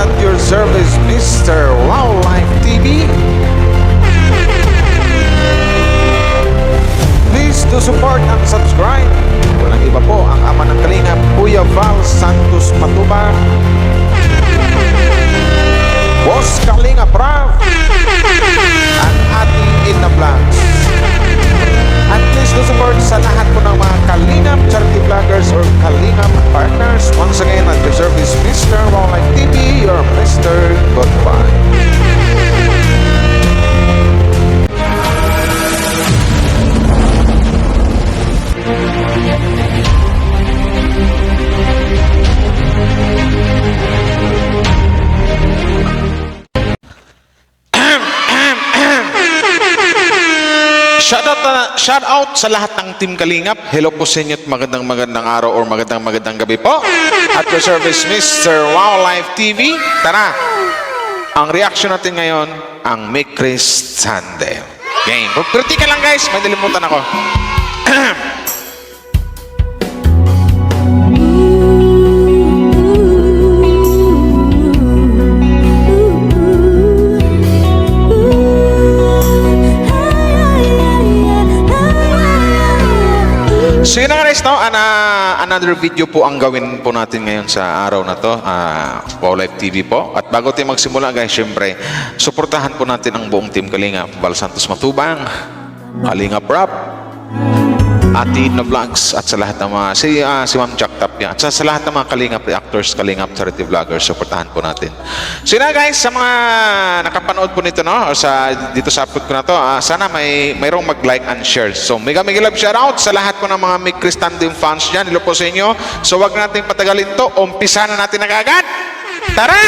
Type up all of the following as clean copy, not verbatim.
at your service, Mr. Wildlife TV. Please do support and subscribe. Walang iba po ang ama ng Kalingap, Kuya Val Santos Matubang, Boss Kalingap Rav, at Ate Ina Vlogs. At please do support sa lahat po ng mga Kalingap charity vloggers or Kalingap partners. Once again, at your service, Mr. Wildlife TV, your Mr. Goodbye. Shout out sa lahat ng Team Kalingap. Hello po sa inyo at magandang araw or magandang gabi po. At your service, Mr. Wildlife TV. Tara, ang reaction natin ngayon, ang Make Chris Sunday. Game. Kritika lang guys, may nalimutan ako. So yun nga guys, no? Another video po ang gawin po natin ngayon sa araw na to, Wildlife TV po. At bago tayo magsimula guys, syempre, suportahan po natin ang buong Team Kalingap, Val Santos Matubang, Kalingap Rap, Ate Ina Vlogs, at sa lahat ng mga, si Ma'am Jack Tapia, at sa lahat ng mga Kalingap reactors, Kalingap charity vloggers, suportahan po natin. So yun nga guys, sa mga nakapanood po nito, no? O dito sa upload ko na to, sana mayroong mag-like and share. So mega love shout out sa lahat po ng mga Make Chris Tandem fans dyan. Hello po sa inyo. So wag natin patagalin to, umpisa na natin agad. Tara!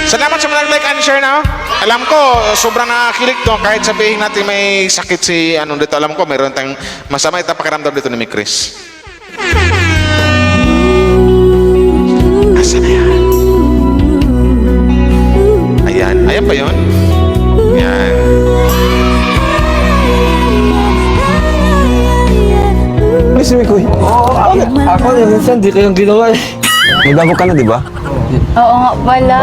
Salamat sa mga like and share na. Alam ko, sobrang nakakilig to. Kahit sabihin natin may sakit si dito, alam ko, mayroon tayong masama pakiramdam dito ni Chris. Asa na yan? Ayan ba yun? Ayan. Ay, si Mikoy. Ako minsan, di kayong ginawa eh. Nagdamo ka na, di ba? Oo nga pala.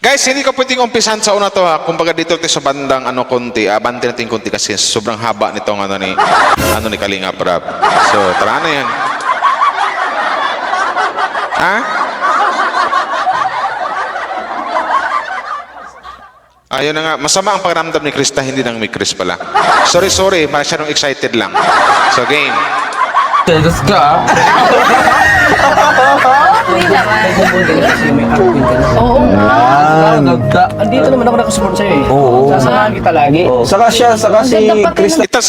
Guys, hindi ko pwedeng umpisan sa una to ha. Kumbaga dito tayo sa bandang konti. Abante natin konti kasi sobrang haba nitong ni Kalingap Rap. So, tara na yan. Ha? Ayun na nga. Masama ang pakiramdam ni Krista, hindi nang may Chris pala. Sorry. Masyadong excited lang. So, game. Tegas ka. Hindi naman. Oo nga. Andito naman ako nakasupport sa'yo eh. Oo. Sasamahan kita lagi. Saka si Krista. Ito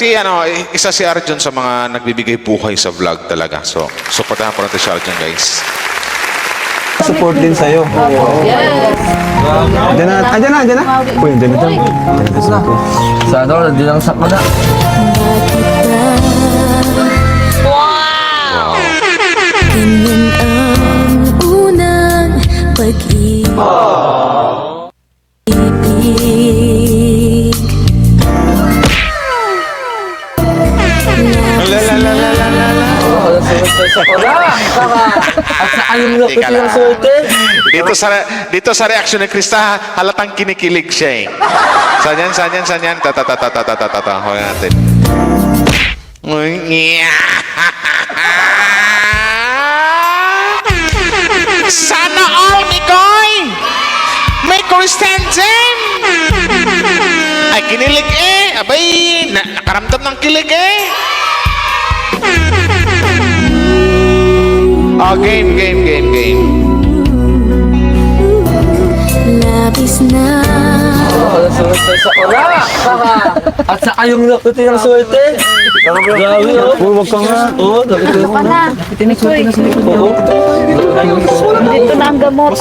isa si Arjun sa mga nagbibigay buhay sa vlog talaga. So, supportahan po natin si Arjun, guys. Support din sa'yo. Yes. Andiyan na. Uy, andiyan na. Sana ako, nandiyan lang sakmo na. Wow! Ganyan ang unang pag-ibig. At sa ayong lapit yung sulte. Dito sa reaction ni Krista, halatang kinikilig siya eh. Saan yan? Tata. Hoy natin. Sana all, Mikoy! May Constantine! Ay, kinilig eh! Abay, nakaramdam ng kilig eh! Oh, game. Labis na At sa ayong lapit yung sulte. Grabe, huwag ka nga. Oo, dapat ka Ano na? Dito na ang gamot.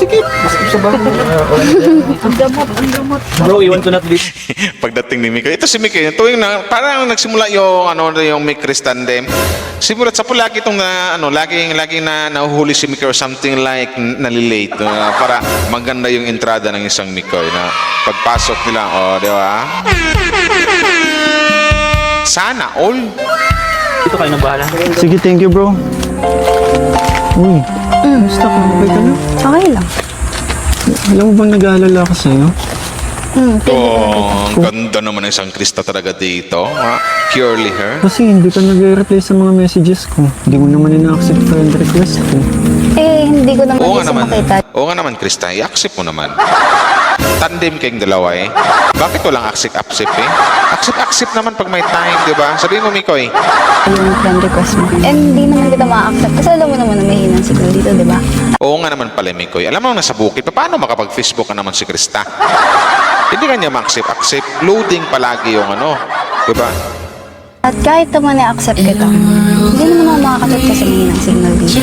Ang gamot. Bro, iwan ko na please. Pagdating ni Mikoy. Ito si Mikoy. Tuwing parang nagsimula yung Make Chris Tandem. Simulat sa po lagi itong laging nahuhuli si Mikoy or something like nalilate. Para maganda yung entrada ng isang Mikoy na pagpasok nila. Di ba? Sana all. Ito kayo na bahala. Sige, thank you bro. Uy. Gusto ko, okay ka na? Okay lang. Alam mo bang nag-aalala ako sa'yo? Oh, ang ganda naman ng isang Krista talaga dito. Ha? Purely her. Kasi hindi ka nag-reply sa mga messages ko. Hindi mo naman ina-accept friend request ko. Eh, hindi ko naman Oo nga gusto naman. makita. Oo nga naman, Krista. I-accept mo naman. Tandem kayong dalawa eh. Bakit walang accept eh? Accept naman pag may time, di ba? Sabihin mo, Mikoy. Yung friend request mo. And hindi naman kita ma-accept. Kasi alam mo naman na may hinang signal dito, di ba? Oo nga naman pala, Mikoy. Alam mo, nasa bukid. Paano makapag-Facebook ka naman si Krista? Hindi ka niya ma-accept. Loading palagi yung ano. Di ba? At kahit naman na-accept kita, hindi naman ako makakasot kasi may hinang signal dito.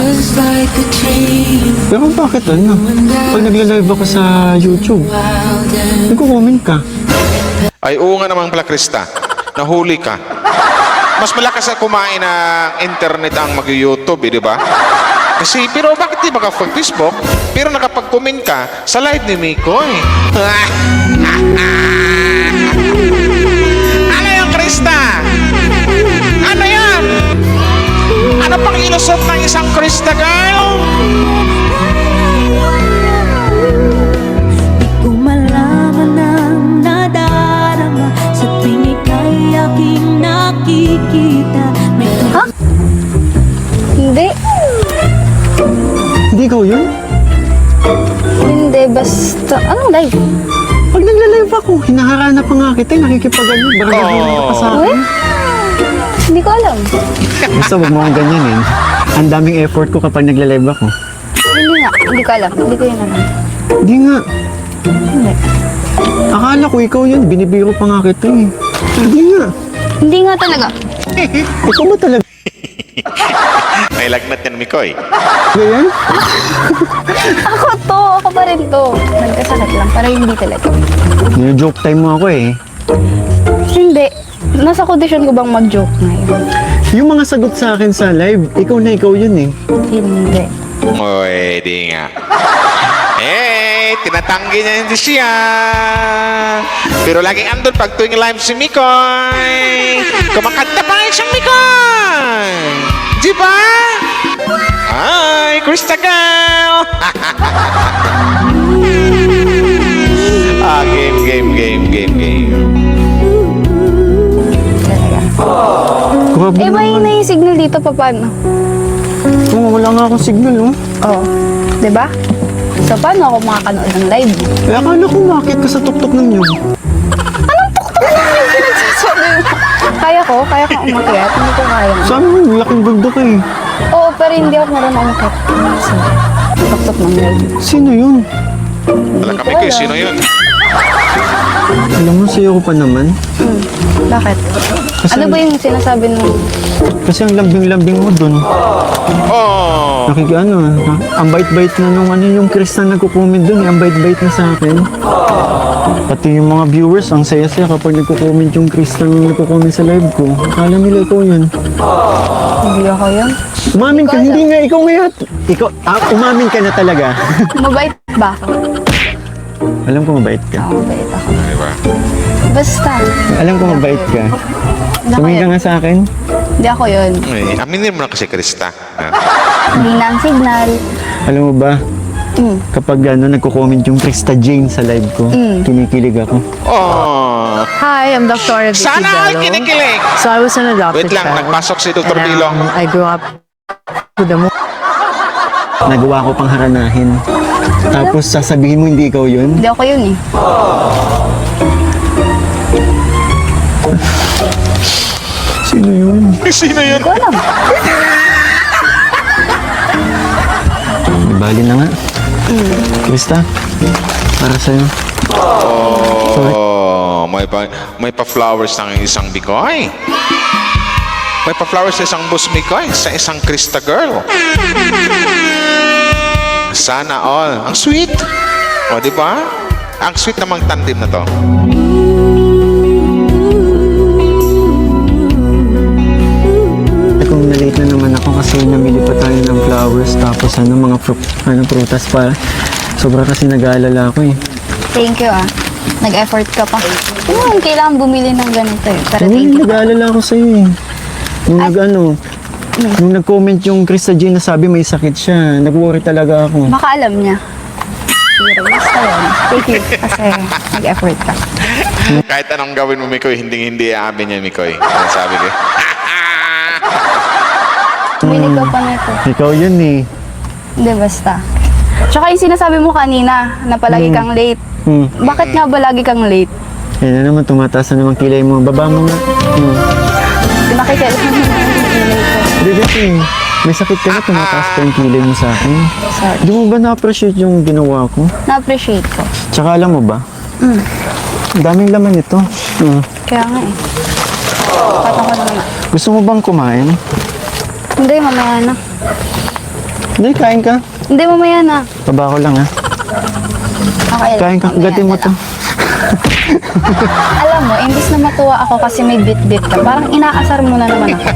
Pero bakit ano? Pag nagla-live ako sa YouTube, nagko-comment ka. Ay, oo nga naman pala, Krista. Nahuli ka. Mas malakas na kumain ng internet ang mag-YouTube, di ba? Kasi, pero bakit di makapag-Facebook? Pero nakapag-comment ka sa live ni Mikoy. Ano yung Krista? Ano yan? Ano pang ilusot ng isang Krista girl? Di ko malaman ang nadarama sa tuwing ika'y aking nakikita. May Hindi. Hindi ikaw yun? Hindi. Basta, anong live? Pag nagla-live ako, hinaharana pa nga kita, nakikipag-ano, barangay ka pa sa Uy? akin. Hindi ko alam. Basta wag mo akong ganyan eh. Ang daming effort ko kapag nagla-live ako. Hindi nga. Hindi ko alam. Hindi ko yun alam. Hindi nga. Hindi. Akala ko ikaw yun, binibiro pa nga kita eh. Hindi nga. Hindi nga talaga. Ikaw ba talaga May lagnat yan, Mikoy. yan? Ako to. Ako pa rin to. Nagkasakit lang. Pero hindi talaga. Nino-joke time mo ako eh. Hindi. Nasa kondisyon ko bang mag-joke ngayon? Yung mga sagot sa akin sa live, ikaw na ikaw yun eh. Hindi. Uy, di nga. Eh, tinatanggi niya hindi siya. Pero laging andun pag tuwing live si Mikoy. Kumakanta pa ngayon siyang Mikoy. Di ba? Ay, Krista girl. Game. Talaga. Grabe Eh, naman. mahina yung signal dito. Paano? Oo, wala nga akong signal oh. Oo. Diba? So, paano ako makakanood ng live? Eh, akala ko makit ka sa tuktok ng nyug. Kaya ko umakyat. Hindi ko kaya. Sabi mo, laking bundok eh. Oo, pero hindi ako marunong umakyat. So, tuktok ng live. Sino yun? Wala kami kayo, sino yun? Alam mo, sa'yo ko pa naman. Bakit? Kasi, Ano ba yung sinasabi mo? Kasi ang lambing-lambing mo dun. Oh, Ang bait-bait na nung ano yung Krista nagko-comment dun, ang bait-bait na sa akin. Pati yung mga viewers, ang saya-saya kapag nagko-comment yung Krista nagko-comment sa live ko. Akala nila ikaw yun. Hindi ako yun. Umamin ka, hindi nga, ikaw nga. Umamin ka na talaga. Mabait ba ako? Alam ko mabait ka. Oo, mabait ako. di ba? Basta. Alam ko mabait ka. Hindi ako Tumingin ka yun. nga sa akin. Hindi ako yun. Ay, aminin mo na kasi, Krista. Mahina ang signal. Alam mo ba, Mm. kapag nagko-comment yung Krista Jane sa live ko, kinikilig ako. Oh, Hi, I'm Dr. Vicky sana all Bello. kinikilig. So I was an adopted Wait lang, child. nagpasok si Dr. And, Bilong. I grew up with a Nagawa ko pang haranahin. Tapos sasabihin mo hindi ikaw yun. Hindi ako yun eh. Sino yun? Sino yun? Hindi ko alam. Di bali na nga. Krista, para sa'yo. Oh, may pa-flowers ng isang Bikoy. May pa-flowers sa isang Boss Mikoy, sa isang Krista girl. Sana all. Ang sweet. O, di ba? Ang sweet namang tandem na to. Kung na-late na naman ako kasi namili pa tayo ng flowers tapos mga prutas pa. Sobra kasi nag-aalala ako eh. Thank you ah. Nag-effort ka pa. Kailangan bumili ng ganito eh. Pero thank you. Nag-aalala ako sa'yo eh. Yung Nung nag-comment yung Krista Jean na sabi may sakit siya, nag-worry talaga ako. Baka alam niya. Pero basta yun. Thank you. Kasi nag-effort ka. Kahit anong gawin mo, Mikoy, hindi aamin yan, Mikoy. Ano sabi ko? Tuminig ka pa nito. Ikaw yun eh. Hindi, basta. Tsaka yung sinasabi mo kanina, na palagi kang late. Bakit nga ba lagi kang late? Yan na naman, tumataas na naman kilay mo. Baba mo nga. Nakikailan mo yung late ko. Hindi kasi, may sakit ka na, tumataas pa yung kilay mo sa akin. Sorry. Di mo ba na-appreciate yung ginawa ko? Na-appreciate ko. Tsaka alam mo ba? Daming laman ito. Kaya nga eh. Patang ko naman. Gusto mo bang kumain? Hindi, mamaya na. Hindi, kain ka. Hindi, mamaya na. Baba ko lang ha. Okay lang. Kain ka, Mamaya kagatin mo na to. lang. Alam mo, imbis na matuwa ako kasi may bit-bit ka, parang inaasar mo na naman ako.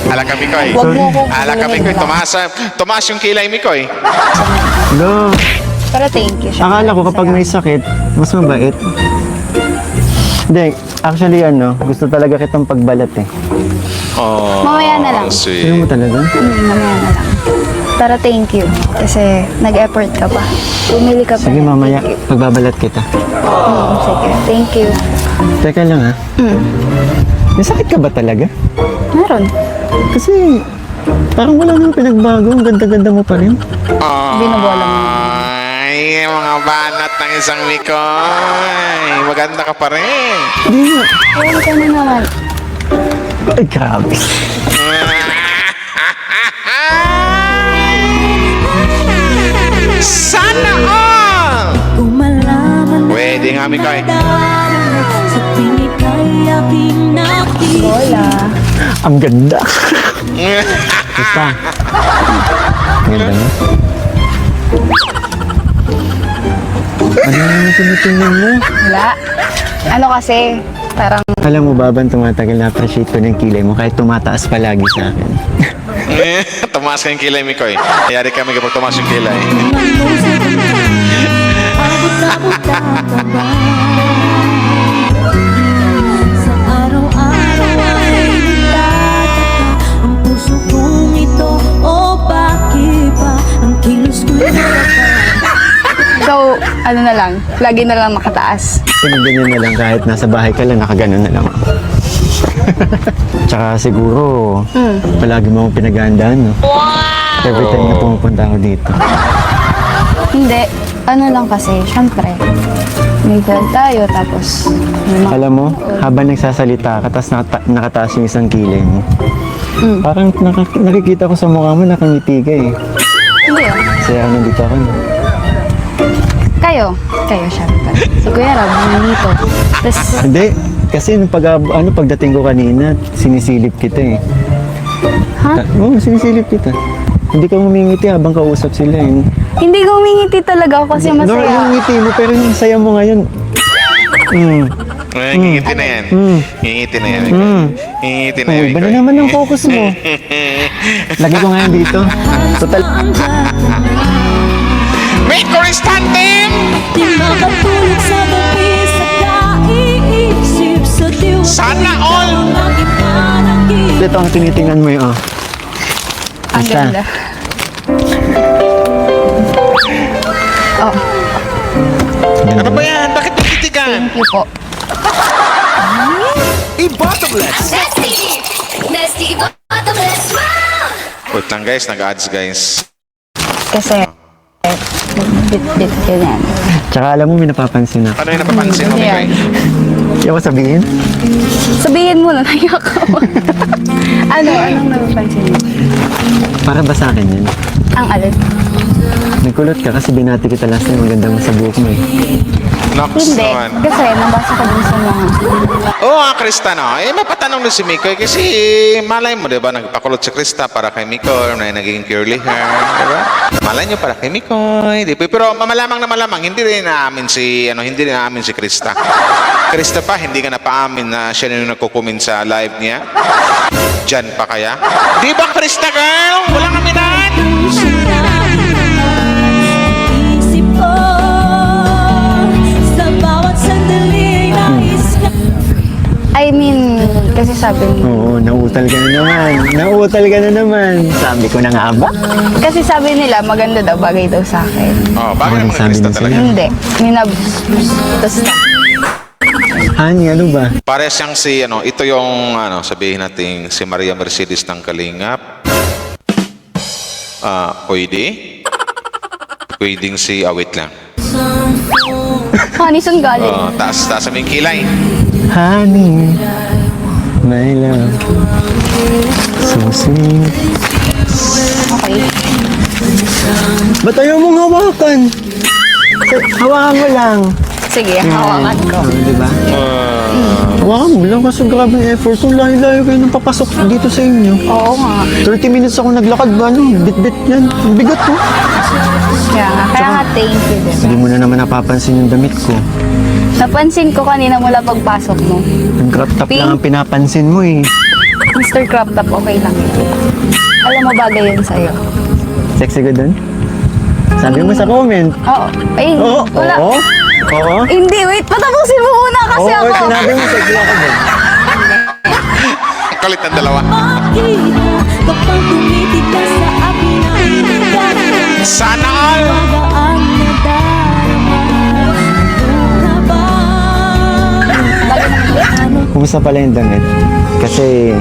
Ala ka, Mikoy. Huwag mo ko Ala ka, Mikoy. Tumaas yung kilay, Mikoy. No. Pero thank you. syempre. Akala ko kapag may sakit, mas mabait. Hindi, actually gusto talaga kitang pagbalat eh. Oh, Mamaya na lang. sweet. Sino mo talaga? Mamaya na lang. Pero thank you. Kasi nag-effort ka pa. Pumili ka pa. Sige mamaya, pagbabalat kita. Sige. Thank you. Teka lang ha. May sakit ka ba talaga? Meron. Kasi parang wala nang pinagbago. Ang ganda-ganda mo pa rin. Binobola mo. Ay, mga banat ng isang Mikoy. Maganda ka pa rin. Hindi nga. Ewan ka na naman. Ay, grabe. Sana all! Kung malaman Pwede nga, Mikoy. darama sa tingin kay aking nakikita. Bola. Ang ganda. Basta. Ang ganda mo. Ano naman tinitingnan mo? Wala. Ano kasi, parang Alam mo ba, tumatagal na appreciate ko ng kilay mo kahit tumataas palagi sa akin. Tumaas ka yung kilay, Mikoy. Hayari kami kapag tumaas yung kilay. Abot-abot ka ba? Sa araw-araw ay nagtataka ang puso kong ito. O bakit ba ang kilos ko'y ikaw, ano na lang, lagi na lang nakataas. Ganyan na lang kahit nasa bahay ka lang, nakaganon na lang ako. Tsaka siguro, palagi mo akong pinagandaan, no? Every time na pumupunta ako dito. Hindi, ano lang kasi, syempre, may girl tayo, tapos may mga... Alam mo, habang nagsasalita ka, tapos nakataas yung isang kilay mo. Parang nakikita ko sa mukha mo, nakangiti ka eh. Hindi ah. Kaya nandito ako, no? Kayo syempre. Si Kuya Rab, nito. Tapos, Hindi, kasi nung pagdating ko kanina, sinisilip kita eh. ha? Oo, sinisilip kita. Hindi ka humingiti habang kausap sila eh. Hindi ko umingiti talaga ako kasi No, yung masaya. ngiti mo, pero yung saya mo ngayon. Ngingiti na yan. Ngingiti na yan, Mikoy. Ngingiti na yan, Iba na Mikoy. naman ang focus mo. Lagi ko ngayon dito. Total, May Constantine! Di makatulog sa gabi sa kaiisip sa diwa. Sana all! Lagi pa nakikita. ito ang tinitingnan mo yun. Ang Basta. ganda. Oh, Ano ba yan? Bakit nagtitigan? thank you po. Wait lang guys, nag-ads guys. Kasi, bit-bit ganyan. Tsaka alam mo, may napapansin ako. Ano yung napapansin mo, Mikoy? Hindi ako sabihin. Sabihin mo na, nayak ako. Anong napapansin mo? Para ba sa akin yan? Ang alin? Nagkulot ka kasi binati kita last time. Ang ganda mo sa buhok mo eh. Nox Hindi. naman. Kasi, nabasa ko dun sa mga... Oo, Krista, no? Eh, mapatanong din si Mikoy kasi malay mo, di ba? Nagpakulot si Krista para kay Mikoy na naging curly hair, di ba? Malay nyo para kay Mikoy, di ba? Pero malamang na malamang, hindi rin naamin si Krista. Krista pa, hindi ka na paamin na siya na yung nagkukumin sa live niya. Diyan pa kaya? Di ba, Krista girl? Walang aminan! Isip ko sa bawat sandali ay nais ka. I mean, kasi sabi mo, Oo, Nauutal ka na naman. Nauutal ka na naman. Sabi ko na nga ba? Kasi sabi nila, maganda daw, bagay daw sa akin. Oh, bagay Ano mga sabi Krista niya talaga. sa'yo? Hindi. Tapos Honey, ano ba? Pare siyang si, ito yung, sabihin natin, si Maria Mercedes ng Kalingap. Pwede. Pwedeng si, wait lang. honey, saan galing? Taas sa aming kilay. Honey, my love. So sweet. Okay. Ba't ayaw mong hawakan? Hawakan mo lang. Sige, hawakan ko. Diba? Hawakan mo lang kasi grabe yung effort. Kung layo-layo kayo nang papasok dito sa inyo. Oo nga. 30 minutes ako naglakad ba? Bit-bit yan. Ang bigat ko. Kaya nga thank you din. Hindi mo na naman napapansin yung damit ko. Napansin ko kanina mula pagpasok mo. Ang crop top Pink. lang ang pinapansin mo eh. Mr. Crop Top, okay lang yun. Alam mo bagay yun sa'yo. Sexy ko dun? Sabi mo sa comment. Oo. Ay, Oo, wala. oo, oo. Hindi, wait. Patapusin mo muna kasi Oo, ako. sinabi mo sexy ako dun. Kalit ng dalawa. Makita kapag tumitig ka sa akin ang hinagana. Sana all! Magaan na darama. Ano ka ba? Bagay naman yun. Kumusta pala yung damit? Kasi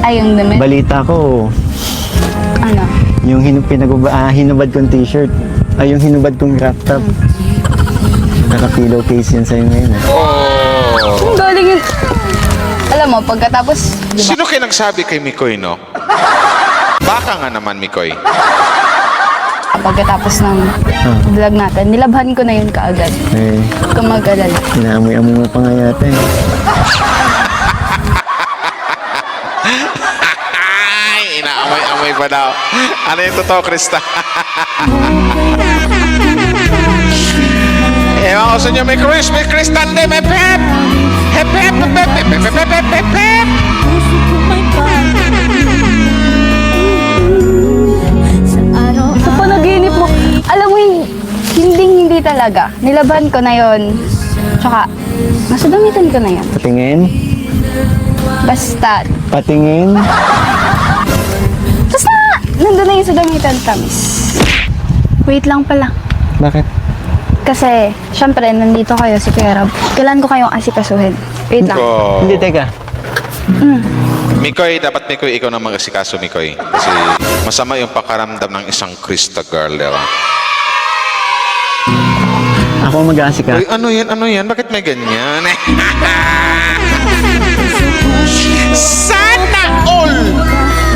Yung damit. balita ko, Ano? yung hinubad kong t-shirt, ay yung hinubad kong crop top. Naka-pillowcase yun sa'yo ngayon eh. Ang galing yun. Alam mo, pagkatapos, di ba? Sino kayo nagsabi kay Mikoy, no? Baka nga naman, Mikoy. Pagkatapos ng vlog natin, nilabhan ko na yun kaagad. Eh, Kung mag-alala. inaamoy-amoy mo pa nga yata eh. Ay, inaamoy-amoy pa daw. Ano yung totoo, Krista? Ewan ko sa inyo, may Chris, may Crystal, may Pep! Hep, hep, hep, hep, hep, hep, hep, hep, hep, hep. Puso ko may sa araw Sa panaginip mo, alam mo yung hindi talaga. Nilabhan ko na yon. Tsaka, masudamitan ko na yan. Patingin, Basta, patingin. basta, nandun na yung sudamitan, tamis. Wait lang pala. Bakit? Kasi, syempre, nandito kayo si Kuya Rob. Kailan ko kayong asikasuhin? Wait lang. Oh. Hindi, teka. Mikoy, dapat Mikoy, ikaw na mag-asikaso, Mikoy. Kasi masama yung pakaramdam ng isang Krista girl, di ba? Ako mag-aasika. Uy, ano yan? Ano yan? Bakit may ganyan? Sana all!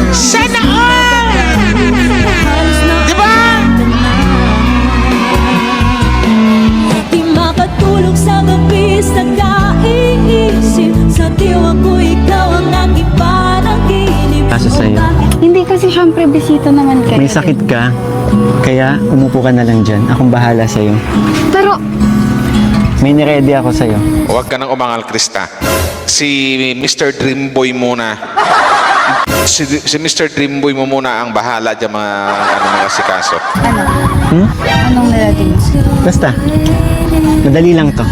Sana all! Di ba? Di makatulog sa gabi sa kaiisip. Sa diwa ko ikaw ang aking panaginip. Kaso sa'yo. Hindi kasi syempre bisita naman kayo. May sakit ka, kaya umupo ka na lang dyan. Akong bahala sa'yo. Pero, May niready ako sa'yo. Huwag ka nang umangal, Krista. Si Mr. Dreamboy muna. Si Mr. Dreamboy mo muna ang bahala dyan mga asikaso. anong narating mo? Basta, madali lang to.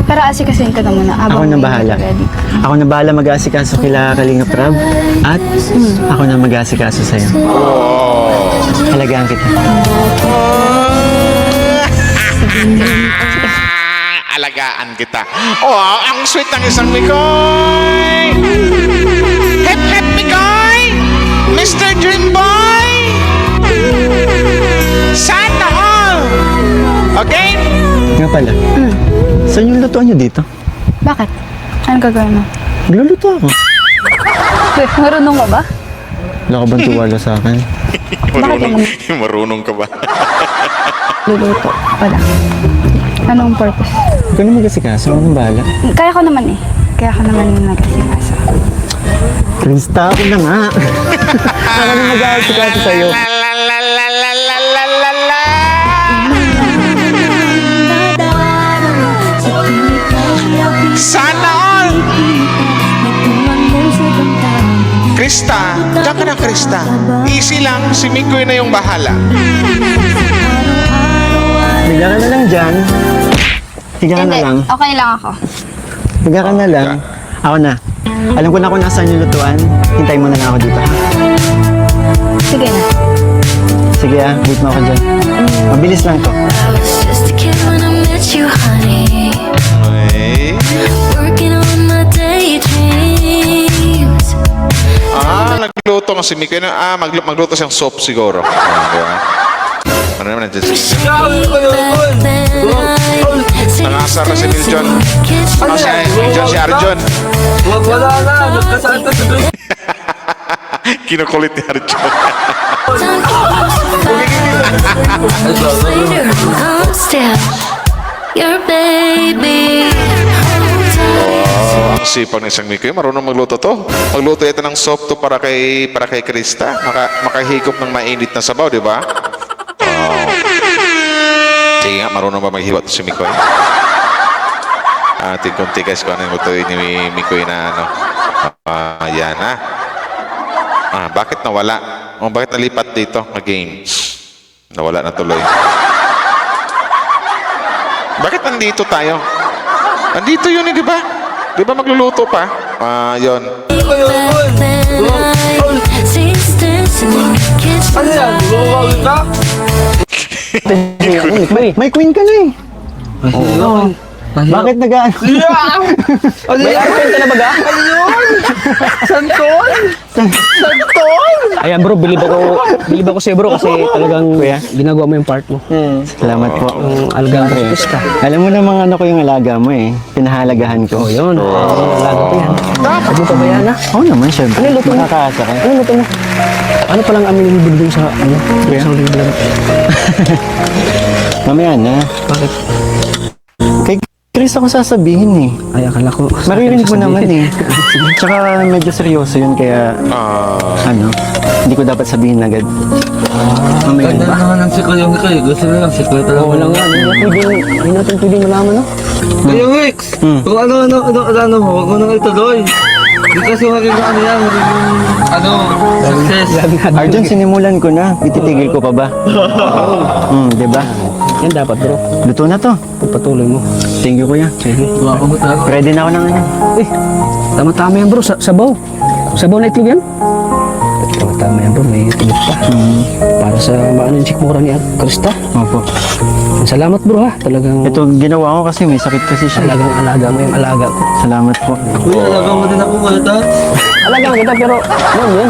Pero asikasin ka na muna. Ako na bahala. Ready. Ako na bahala mag-aasikaso kila Kalingap Rab. At ako na mag-aasikaso sa'yo. Halagaan kita. Alagaan kita. Oh, ang sweet ng isang Mikoy! Hep, hep, Mikoy! Mr. Dreamboy! Sana all! Okay? Nga pala, saan yung lutuan nyo dito? Bakit? Anong gagawin mo? Nagluluto ako. Wait, marunong ka ba? Wala ka bang tuwala sa akin? Marunong ka ba? Luluto. Wala. Anong purpose? Ikaw na mag-aasikaso, ako nang bahala. Kaya ko naman eh. Kaya ko naman yung nag-asikasa. Krista, ako na nga. Ako na mag-aasikaso sa'yo. La la la la la la la la la. Nadarama sa piling kong yabi. Sana all! Nagtumangol sa damdamin. Krista, diyan ka na, Krista. Easy lang, si Mikoy na yung bahala. Higa ka na lang dyan. Higa ka na lang. Okay lang ako. Higa ka na lang. Ako na. Alam ko na kung nasaan yung lutuan. Hintayin mo na lang ako dito, ha? Sige na. Sige, wait mo ako dyan. Mabilis lang to. I was just a kid when I met you, honey. Okay. Working on my daydreams. Nagluto nga si Mikoy na, magluto siyang soup siguro. Di ba? Ano naman, nangasar na si Miljon. Ano si Miljon, si Arjon. Wala na, nagkasaan ka sa doon. Kinukulit ni Arjon. Later, I'm still your baby. Ang sipag ng isang Mikoy, marunong magluto to. Magluto ito ng soup to para kay Krista. Makahigop ng mainit na sabaw, di ba? Sige nga, marunong ba maghihigop si Mikoy? Kunti guys kung ano yung lutuin ni Mikoy na ano. Yan ha. Bakit nawala? Bakit nalipat dito na game? Nawala na tuloy. Bakit nandito tayo? Nandito yun di ba? Di ba magluluto pa? Yun. Ano yan? Bumabawin ka? May queen ka na eh. Oo. Bakit nag-ano? Ano yan? Ka na baga? Ano yun? Santol? Santol? Ayan bro, bilib ako sa'yo bro kasi talagang Kuya? ginagawa mo yung part mo. Salamat po. Ang alaga mo sa ka. Alam mo namang ano ko yung alaga mo eh. Pinahalagahan ko. Yun, alaga ko yan. Sabi pa ba yan ha? Oo naman, syempre. Ano yung luto mo? Makakaasa ka. Ano luto mo? Ano palang aming bilding sa ano? Kuya? Isang bilding. Mamaya na. Bakit? Kay Chris ako sasabihin eh. Ay, akala ko. Maririnig mo naman eh. Tsaka medyo seryoso yun kaya ano, hindi ko dapat sabihin agad. Mamaya Ganda na. naman ang sikol yung Mikoy. Gusto na lang sikol talaga. Oo lang nga, hindi natin pwedeng malaman no? Kuya Wix, kung ano mo, huwag mo nang ituloy. Hindi kasi magiging ano yan, magiging success. Arjun, sinimulan ko na. Ititigil ko pa ba? Diba? Yan dapat bro. Luto na to. Pagpatuloy mo. Thank you, kuya. Sige. Wala ko mo talaga. Ready na ako ng ano. Eh, tama-tama yan bro. Sabaw. Sabaw na itlog yan. Tama-tama yan bro. May itlog pa. Para sa maano yung sikmura ni Krista. Opo. Salamat bro ha. Talagang Ito ginawa ko kasi may sakit kasi siya. alagang alaga mo yung alaga ko. Salamat po. Kuya, alaga mo din ako kuya ta. Alaga mo kita pero ano yun?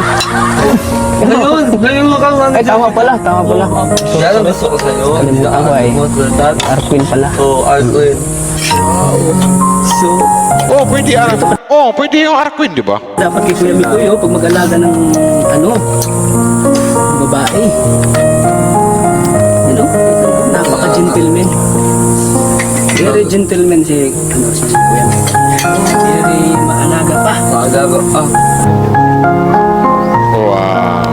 Ngayon mo kang ano. Ay tama pala. Kaya lang gusto ko sa'yo. Kalimutan ko ay. Kuya Arquin pala. Oo, Arquin. So, Pwede yung Arquin, di ba? Dapat kay Kuya Mikoy pag mag-alaga ng ano, babae. You know? Napaka-gentleman. Very gentleman si Kuya. Very maalaga pa. maaga ko. Wow.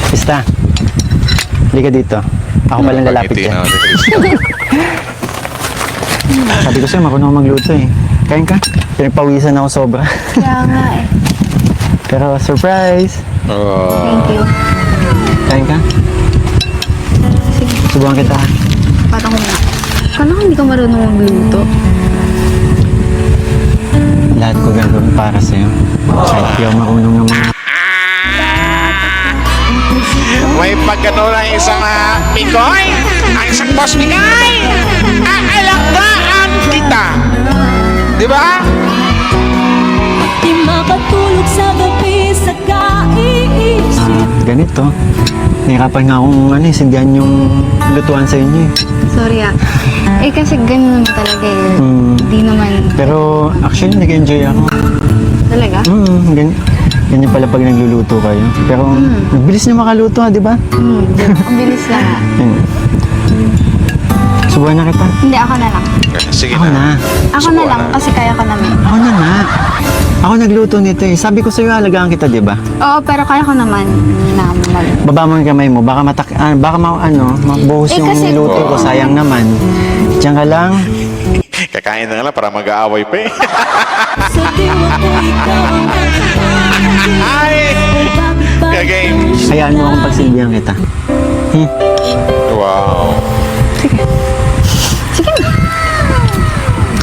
Krista, halika dito. Ako palang lalapit Pag-itiin dyan. na si Krista. Sabi ko sa'yo, marunong magluto eh. Kain ka? Pinagpawisan ako sobra. Kaya nga eh. Pero surprise! Thank you. Kain ka? Subuhan kita. Parang ko na. Kala ko hindi ka marunong magluto. Lahat ko gagawin para sa'yo. Kahit di ako marunong ng mga... May pagkano na isang Mikoy, ang isang boss Mikoy, aalagaan kita. Di ba? Di makatulog sa gabi sa kaiisip. Ganito. Nahirapan nga akong sindihan yung lutuan sa inyo eh. Sorry ah. Eh kasi ganun naman talaga eh. Hindi naman Pero actually nag-enjoy ako. talaga. Ganyan pala pag nagluluto kayo. Pero bilis niyo makaluto di ba? Ang bilis lang. Subuhan na kita. Hindi, ako na lang. Sige Ako na. Ako na lang kasi kaya ko naman. Ako na nga. Ako nagluto nito eh. Sabi ko sa'yo, alagaan kita, di ba? Oo, pero kaya ko naman na Baba mo yung kamay mo. Baka mabuhos Eh, yung kasi- niluto ko. Sayang naman. Diyan ka lang. Kakain na lang para mag-aaway pa eh. Sa diwa ko ikaw ang Ay! Kagame. Hayaan mo akong pagsilbihan kita. Wow.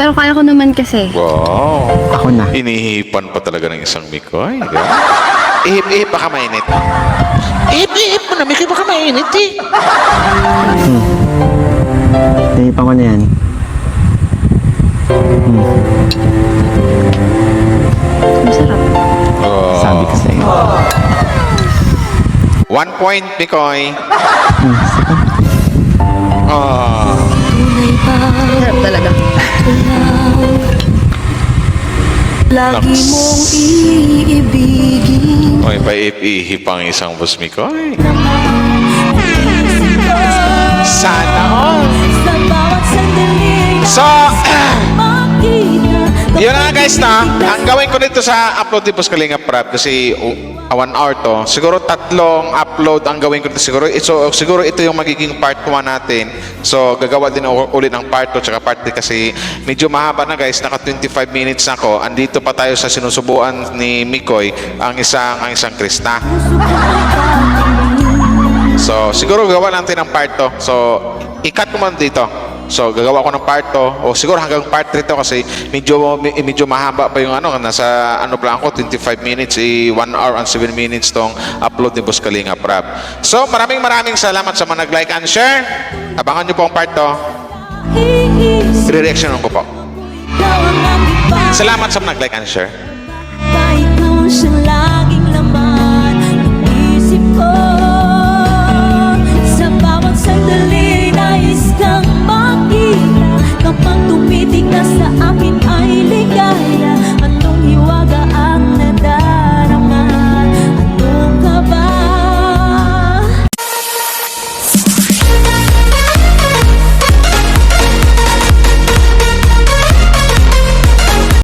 Pero kaya ko naman kasi. Wow. Ako na. Inihipan pa talaga ng isang Mikoy. Ihip-ihip, baka mainit. Ihip-ihip mo na, Mikoy, baka mainit eh. Naipan ko na yan. Masarap. Oh. Sabi ko sa'yo. 1 point, Mikoy. Oh. Masarap talaga. Lagi Naks. mong iibigin May paihip-ihip ang isang boss, Mikoy. Sana all. sa bawat sandali na So, makita. yun na nga guys na, ang gawin ko dito sa upload ni Boss Kalinga Prab kasi 1 hour to, siguro 3 upload ang gawin ko dito siguro. So, siguro ito yung magiging part 1 natin. So, gagawa din ulit ng part 2 tsaka part 3 kasi medyo mahaba na guys, naka 25 minutes na ako. Andito pa tayo sa sinusubuan ni Mikoy ang isang Krista. So, siguro gawa natin ng part 2. So, i-cut ko man dito. So, gagawa ko ng part 2 o siguro hanggang part 3 to kasi medyo mahaba pa yung nasa plan ko 25 minutes 1 hour and 7 minutes tong upload ni Boss Kalinga Prab. So, maraming salamat sa mga nag-like and share. Abangan niyo po ang part 2. I-reaction ko po. Salamat sa mga nag-like and share. Kahit noon siyang laging laman ng isip ko. Sa bawat sandali nais kang makita. Kapag tumitig na sa akin ay ligaya.